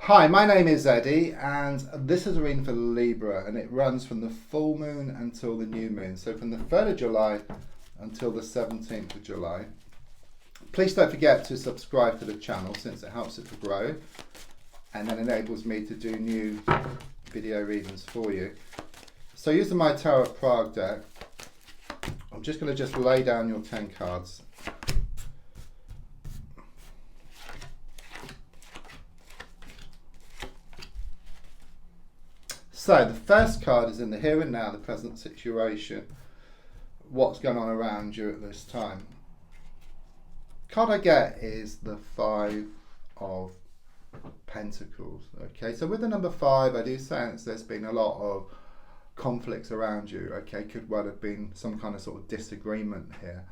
Hi, my name is Eddie, and this is a reading for Libra, and it runs from the full moon until the new moon. So from the 3rd of July until the 17th of July. Please don't forget to subscribe to the channel since it helps it to grow and then enables me to do new video readings for you. So using my Tarot of Prague deck, I'm just going to lay down your 10 cards. So the first card is in the here and now, the present situation, what's going on around you at this time. Card I get is the 5 of Pentacles. Okay, so with the number 5, I do sense there's been a lot of conflicts around you. Okay, could well have been some kind of sort of disagreement here.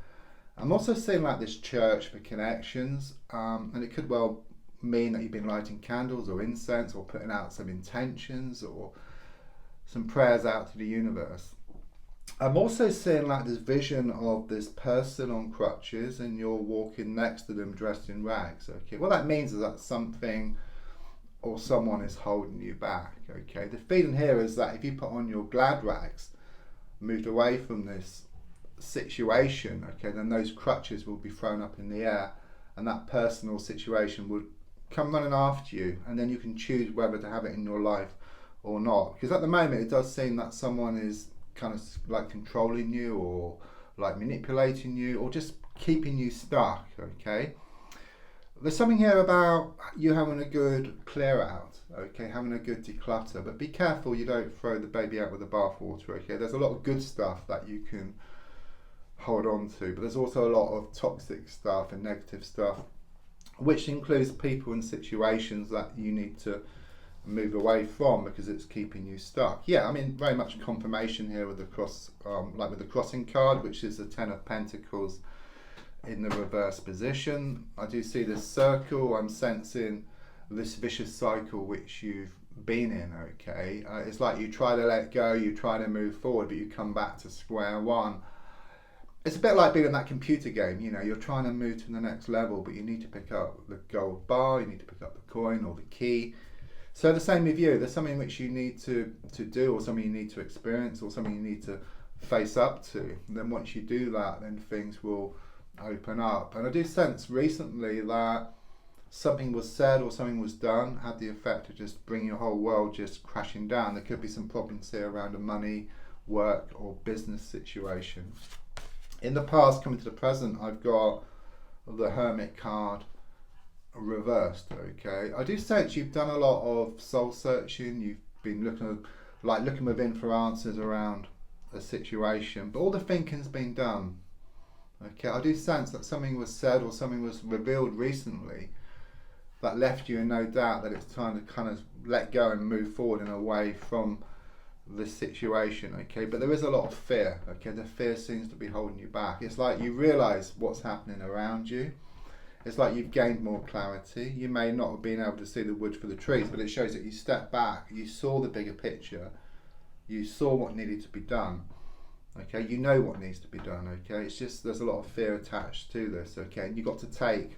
I'm also seeing like this church for connections, and it could well mean that you've been lighting candles or incense or putting out some intentions or some prayers out to the universe. I'm also seeing like this vision of this person on crutches and you're walking next to them dressed in rags. Okay, what that means is that something or someone is holding you back. Okay, the feeling here is that if you put on your glad rags, moved away from this situation, okay, then those crutches will be thrown up in the air and that personal situation would come running after you, and then you can choose whether to have it in your life or not. Because at the moment it does seem that someone is kind of like controlling you or like manipulating you or just keeping you stuck. Okay, there's something here about you having a good clear out, okay, having a good declutter, but be careful you don't throw the baby out with the bathwater. Okay, there's a lot of good stuff that you can hold on to, but there's also a lot of toxic stuff and negative stuff, which includes people and situations that you need to move away from because it's keeping you stuck. Yeah, I mean, very much confirmation here with the cross, like with the crossing card, which is the 10 of Pentacles in the reverse position. I do see this circle. I'm sensing this vicious cycle which you've been in. Okay, it's like you try to let go, you try to move forward, but you come back to square one. It's a bit like being in that computer game, you know, you're trying to move to the next level, but you need to pick up the gold bar, you need to pick up the coin or the key. So the same with you, there's something which you need to do, or something you need to experience, or something you need to face up to. And then once you do that, then things will open up. And I do sense recently that something was said or something was done had the effect of just bringing your whole world just crashing down. There could be some problems here around a money, work or business situation. In the past, coming to the present, I've got the Hermit card reversed. Okay, I do sense you've done a lot of soul searching. You've been looking within for answers around a situation, but all the thinking's been done. Okay, I do sense that something was said or something was revealed recently that left you in no doubt that it's time to kind of let go and move forward and away from this situation. Okay, but there is a lot of fear. Okay, the fear seems to be holding you back. It's like you realize what's happening around you. It's like you've gained more clarity. You may not have been able to see the wood for the trees, but it shows that you stepped back, you saw the bigger picture, you saw what needed to be done. Okay, you know what needs to be done. Okay, it's just there's a lot of fear attached to this. Okay, and you've got to take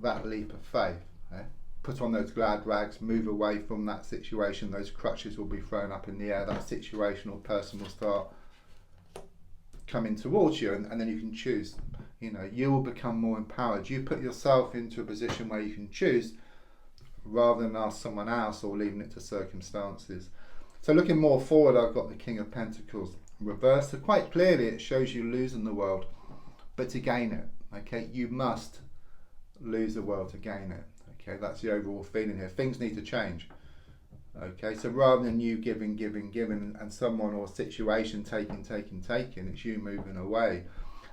that leap of faith. Okay? Put on those glad rags, move away from that situation. Those crutches will be thrown up in the air. That situation or person will start coming towards you, and then you can choose. You know, you will become more empowered. You put yourself into a position where you can choose rather than ask someone else or leaving it to circumstances. So looking more forward, I've got the King of Pentacles reversed. So quite clearly it shows you losing the world, but to gain it, okay, you must lose the world to gain it. Okay, that's the overall feeling here. Things need to change. Okay, so rather than you giving, and someone or situation taking, it's you moving away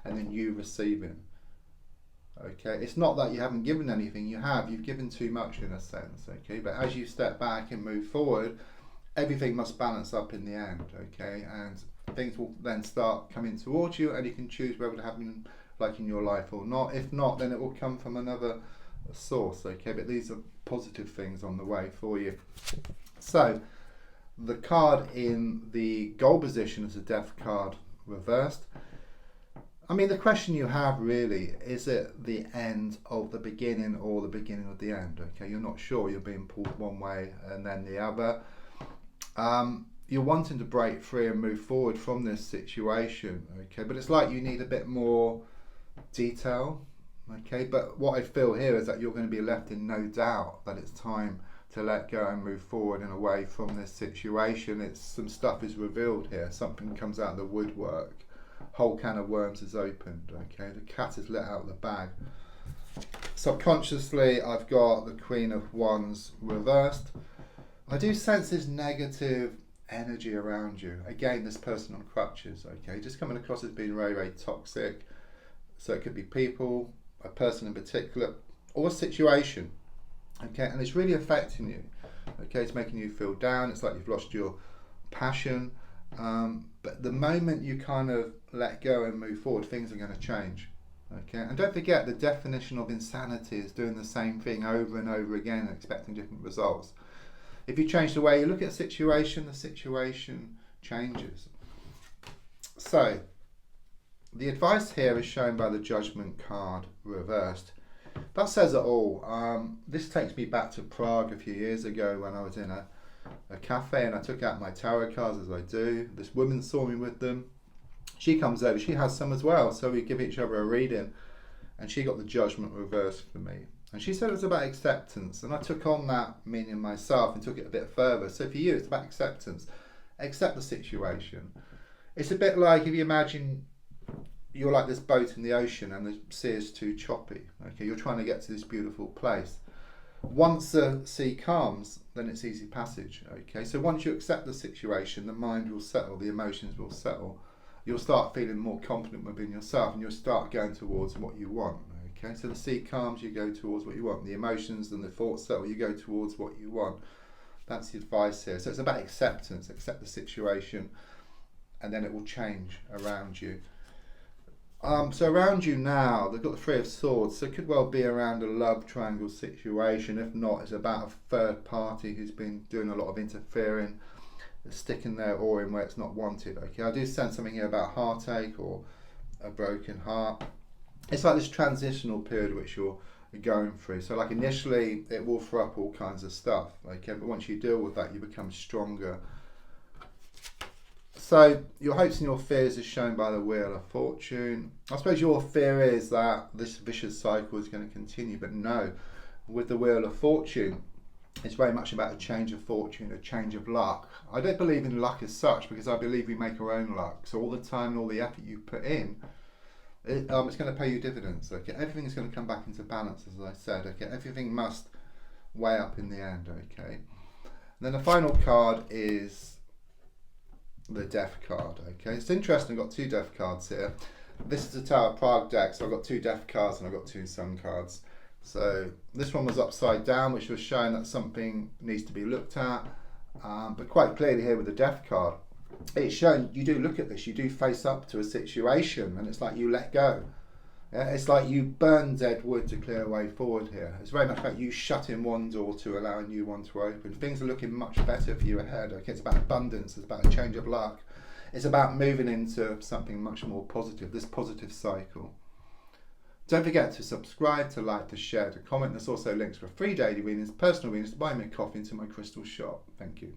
and then you receiving. Okay, it's not that you haven't given anything, you've given too much in a sense. Okay, but as you step back and move forward, everything must balance up in the end. Okay, and things will then start coming towards you and you can choose whether to have them like in your life or not. If not, then it will come from another source. Okay, but these are positive things on the way for you. So the card in the gold position is a Death card reversed. I mean, the question you have really, is it the end of the beginning or the beginning of the end? Okay, you're not sure, you're being pulled one way and then the other. You're wanting to break free and move forward from this situation, okay, but it's like you need a bit more detail, okay, but what I feel here is that you're going to be left in no doubt that it's time to let go and move forward and away from this situation. It's some stuff is revealed here, something comes out of the woodwork, whole can of worms is opened, okay, the cat is let out of the bag. Subconsciously I've got the Queen of Wands reversed. I do sense this negative energy around you. Again, this person on crutches, okay, just coming across as being very, very toxic. So it could be people, a person in particular, or a situation, okay, and it's really affecting you, okay, it's making you feel down, it's like you've lost your passion, but the moment you kind of let go and move forward, things are going to change, okay, and don't forget the definition of insanity is doing the same thing over and over again and expecting different results. If you change the way you look at a situation, the situation changes. So the advice here is shown by the Judgment card reversed. That says it all. This takes me back to Prague a few years ago when I was in a cafe and I took out my tarot cards, as I do. This woman saw me with them. She comes over, she has some as well, so we give each other a reading, and she got the Judgment reversed for me. And she said it was about acceptance, and I took on that meaning myself and took it a bit further. So for you, it's about acceptance. Accept the situation. It's a bit like if you imagine you're like this boat in the ocean and the sea is too choppy. Okay, you're trying to get to this beautiful place. Once the sea calms, then it's easy passage. Okay, so once you accept the situation, the mind will settle, the emotions will settle. You'll start feeling more confident within yourself, and you'll start going towards what you want. Okay, so the sea calms, you go towards what you want. The emotions and the thoughts settle, you go towards what you want. That's the advice here. So it's about acceptance. Accept the situation, and then it will change around you. So around you now, they've got the Three of Swords, so it could well be around a love triangle situation. If not, it's about a third party who's been doing a lot of interfering, sticking their oar in where it's not wanted. Okay, I do sense something here about heartache or a broken heart. It's like this transitional period which you're going through. So like initially it will throw up all kinds of stuff, okay, but once you deal with that, you become stronger. So your hopes and your fears is shown by the Wheel of Fortune. I suppose your fear is that this vicious cycle is going to continue, but no, with the Wheel of Fortune, it's very much about a change of fortune, a change of luck. I don't believe in luck as such, because I believe we make our own luck. So all the time and all the effort you put in, it's going to pay you dividends. Okay, everything is going to come back into balance, as I said. Okay, everything must weigh up in the end. Okay, and then the final card is the Death card. Okay, it's interesting. I've got two Death cards here. This is a Tower of Prague deck, so I've got two Death cards and I've got two Sun cards. So this one was upside down, which was showing that something needs to be looked at, but quite clearly here with the Death card, it's showing you do look at this, you do face up to a situation, and it's like you let go. Yeah, it's like you burn dead wood to clear a way forward here. It's very much like you shutting one door to allow a new one to open. Things are looking much better for you ahead. Okay, it's about abundance, it's about a change of luck. It's about moving into something much more positive, this positive cycle. Don't forget to subscribe, to like, to share, to comment. There's also links for free daily readings, personal readings, to buy me a coffee into my crystal shop. Thank you.